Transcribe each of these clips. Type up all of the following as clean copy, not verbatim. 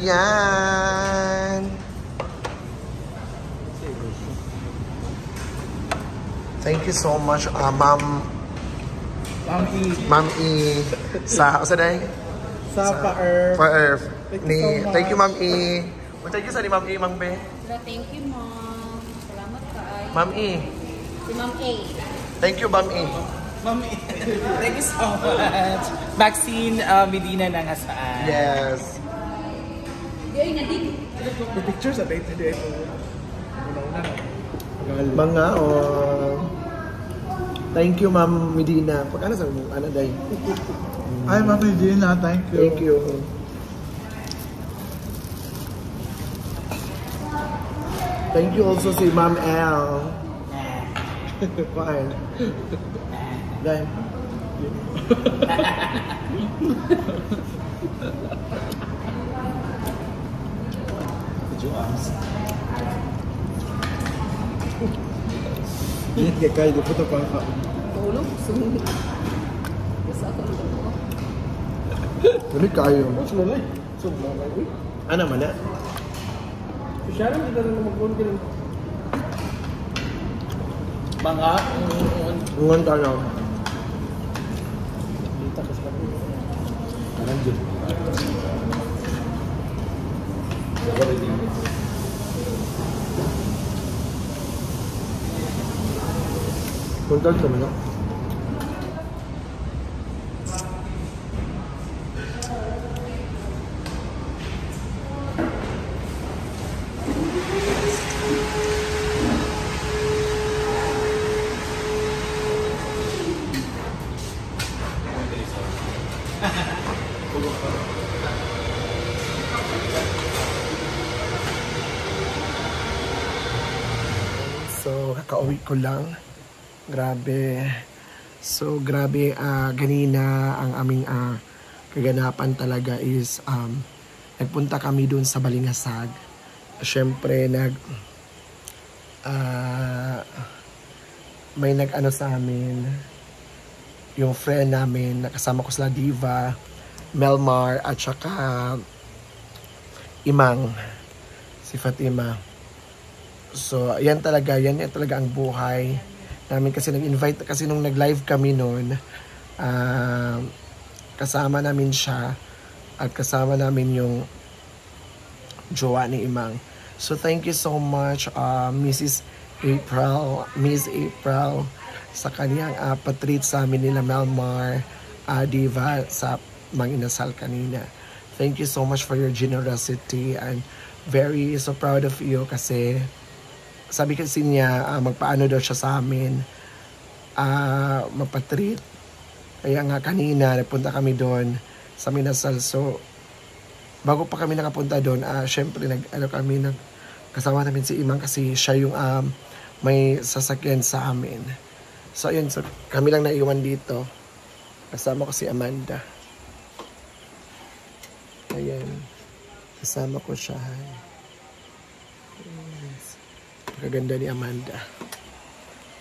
Yan. Thank you so much, Ma'am E. Sa day? Sa Pa-Earth. Pa-Earth. Thank you so much. Thank you, Ma'am E. Thank you sa ni Ma'am E, Ma'am B. Thank you, Ma'am. Salamat ka ay. Ma'am E. Si Ma'am A. Thank you, Ma'am E. Ma'am E. Thank you so much. Maxine Medina ng Asaan. Yes. Ay, nadig. The pictures at 8 today. Mga, thank you, Ma'am Medina. Pagkano sa mo? Ano, day? Ay, Ma'am Medina, thank you. Thank you. Thank you also si Ma'am L. Fine. Day. Hindi kayo, di po ito pa ka. Tulog. Sumunod. Basta ako nito mo. Tuloy kayo. Sulay. Sulay. Ano man na? Siya rin, hindi ka rin mag-phone ka rin. Mga Ngungan tayo. dito kasi kami. Parang dyan. Puntal ka mo na? So, kakauwi ko lang. Grabe. So, grabe. Ganina ang aming kaganapan talaga is nagpunta kami dun sa Balingasag. Siyempre, may nag-ano sa amin, yung friend namin, nakasama ko sila Diva, Melmar, at saka Imang, si Fatima. So, yan talaga ang buhay namin kasi nag-invite, kasi nung nag-live kami noon, kasama namin siya at kasama namin yung jowa ni Imang. So, thank you so much, Miss April, sa kanyang patreat sa amin nila Melmar, Diva, sa mga inasal kanina. Thank you so much for your generosity and very so proud of you kasi sabi kasi niya magpaano daw siya sa amin, mapatreat. Kaya nga kanina nagpunta kami doon sa Minasal. So bago pa kami nakapunta doon, syempre kasama namin si Imang kasi siya yung may sasakyan sa amin. So ayun, so kami lang naiwan dito. Kasama ko si Amanda. Ayan. Kasama ko siya. Kaganda ni Amanda.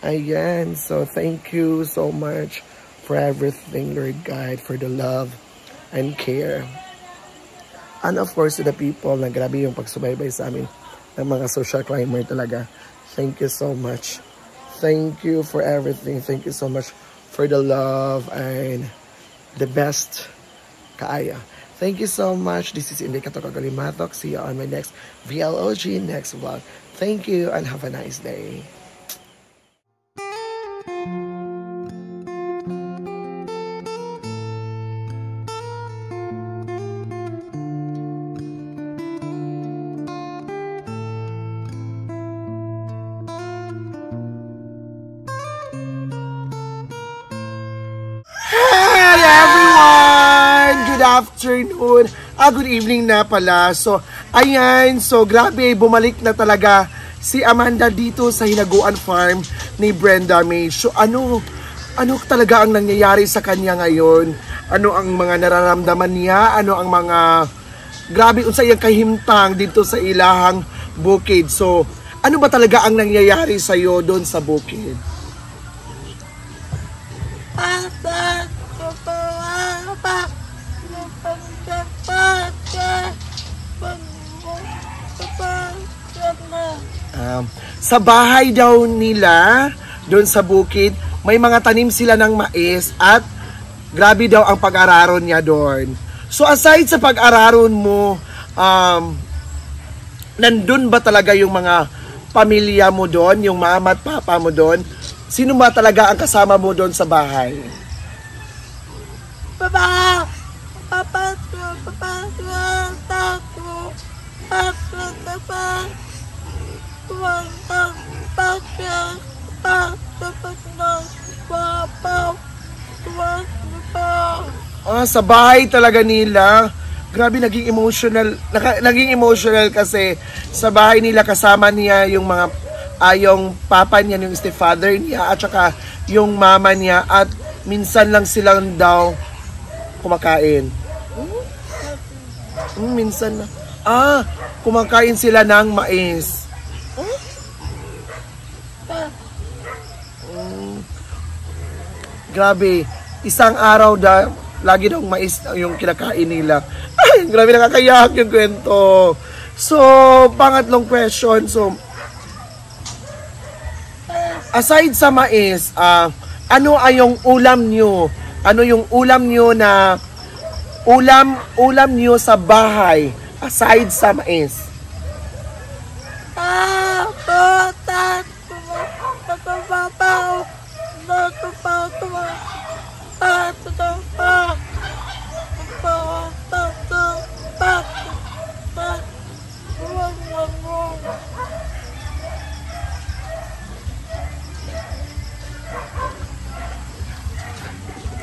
Ayan. So, thank you so much for everything, Lord God, for the love and care. And of course, to the people na grabe yung pagsubaybay sa amin ng mga social climber talaga. Thank you so much. Thank you for everything. Thank you so much for the love and the best kaaya. Thank you so much. This is Inday Katoko Galimatok. See you on my next VLOG next vlog. Thank you and have a nice day. Afternoon. Good evening na pala. So, ayan. So, grabe. Bumalik na talaga si Amanda dito sa Hinaguan Farm ni Brenda May. So, ano talaga ang nangyayari sa kanya ngayon? Ano ang mga nararamdaman niya? Ano ang mga grabe unsa iyang kahimtang dito sa ilahang bukid? So, ano ba talaga ang nangyayari sa iyo doon sa bukid? Sa bahay daw nila, doon sa bukid, may mga tanim sila ng mais at grabe daw ang pag-araron niya doon. So aside sa pag-araron mo, nandun ba talaga yung mga pamilya mo doon, yung mama at papa mo doon? Sino ba talaga ang kasama mo doon sa bahay? Papa, sa bahay talaga nila. Grabe, naging emotional kasi sa bahay nila kasama niya yung mga yung papa niya, yung stepfather niya at saka yung mama niya at minsan lang silang daw kumakain. Minsan na. Kumakain sila ng mais. Grabe, isang araw lagi daw mais yung kinakain nila. Ay, grabe, nakakayak yung kwento. So, pangatlong question. So, aside sa mais, ano ay yung ulam nyo? Ano yung ulam nyo na ulam nyo sa bahay aside sa mais?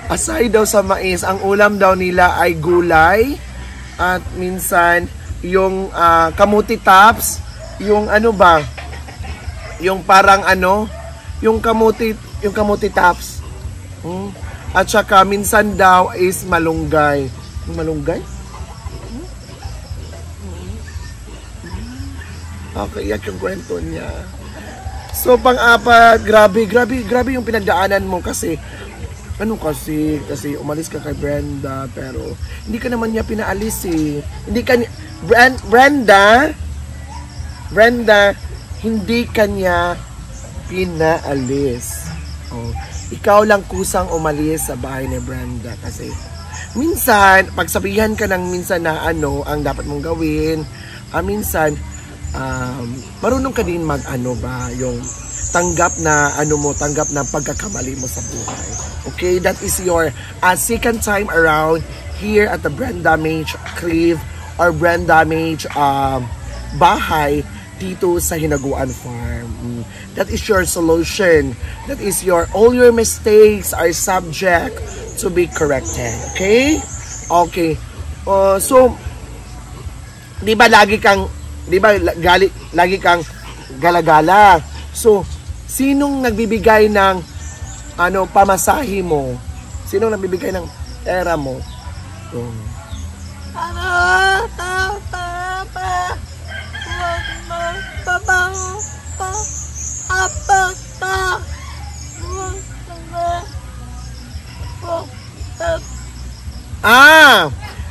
Aside daw sa mais, ang ulam daw nila ay gulay at minsan yung kamuti tops, yung ano ba? Yung parang ano, yung kamuti tops. At saka minsan daw is malunggay. Malunggay? Okay, yak yung kwento niya. So pang-apat, grabe yung pinagdaanan mo kasi kasi umalis ka kay Brenda pero hindi ka naman niya pinaalis eh. Hindi ka Brenda hindi kanya pinaalis. Ikaw lang kusang umalis sa bahay ni Brenda kasi minsan pagsabihan ka ng minsan na ano ang dapat mong gawin, minsan marunong ka din yung tanggap na pagkakamali mo sa buhay. Okay, that is your second time around here at the Brenda Mage Crib or Brenda Mage bahay dito sa Hinaguan Farm. That is your solution. That is all your mistakes are subject to be corrected. Okay? Okay. So, di ba lagi kang galagala? So, sinong nagbibigay ng pamasahe mo? Sinong nagbibigay ng pera mo?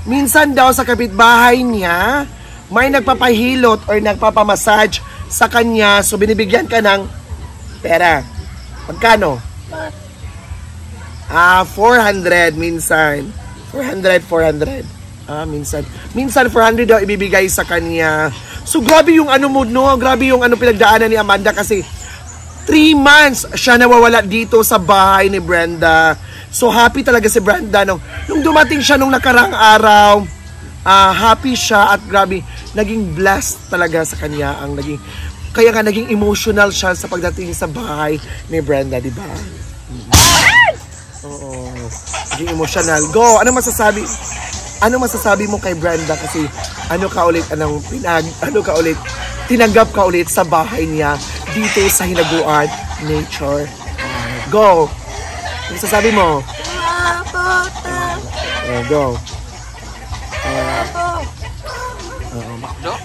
Minsan daw sa kapitbahay niya, may nagpapahilot or nagpapamassage sa kanya, so binibigyan ka ng pera. Magkano? 400 minsan. 400. Minsan 400 daw ibibigay sa kanya. So grabe yung grabe yung pinagdaanan ni Amanda kasi 3 months siya nawawala dito sa bahay ni Brenda. So happy talaga si Brenda nung dumating siya nung nakarang araw. Happy siya at grabe, naging blessed talaga sa kanya kaya nga naging emotional siya sa pagdating sa bahay ni Brenda, di ba? Oo. Naging emotional. Go! Ano masasabi mo kay Brenda kasi tinanggap ka ulit sa bahay niya dito sa Hinaguan Nature. Go! Ano masasabi mo? Go.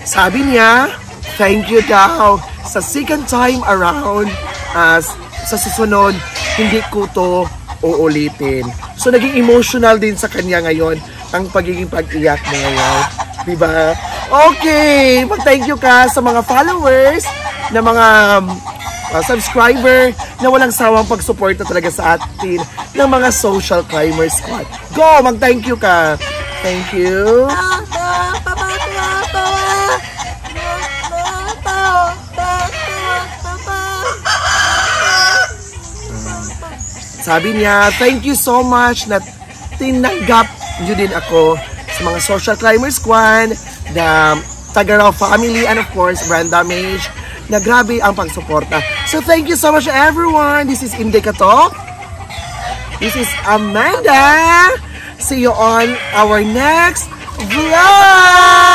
Sabi niya, thank you daw sa second time around. Sa susunod, hindi ko to uulitin. So, naging emotional din sa kanya ngayon ang pagiging pag-iyak mo ngayon. Diba? Okay! Mag-thank you ka sa mga followers na mga subscriber na walang sawang pagsuporta talaga sa atin ng mga Social Climber Squad. Go! Mag-thank you ka! Thank you! Sabi niya, thank you so much na tinanggap niyo din ako sa mga Social Climber Squad, the Tagaraw family, and of course, Brenda Mage, na grabe ang pagsuporta. So thank you so much everyone. This is Inday Katok. This is Amanda. See you on our next vlog!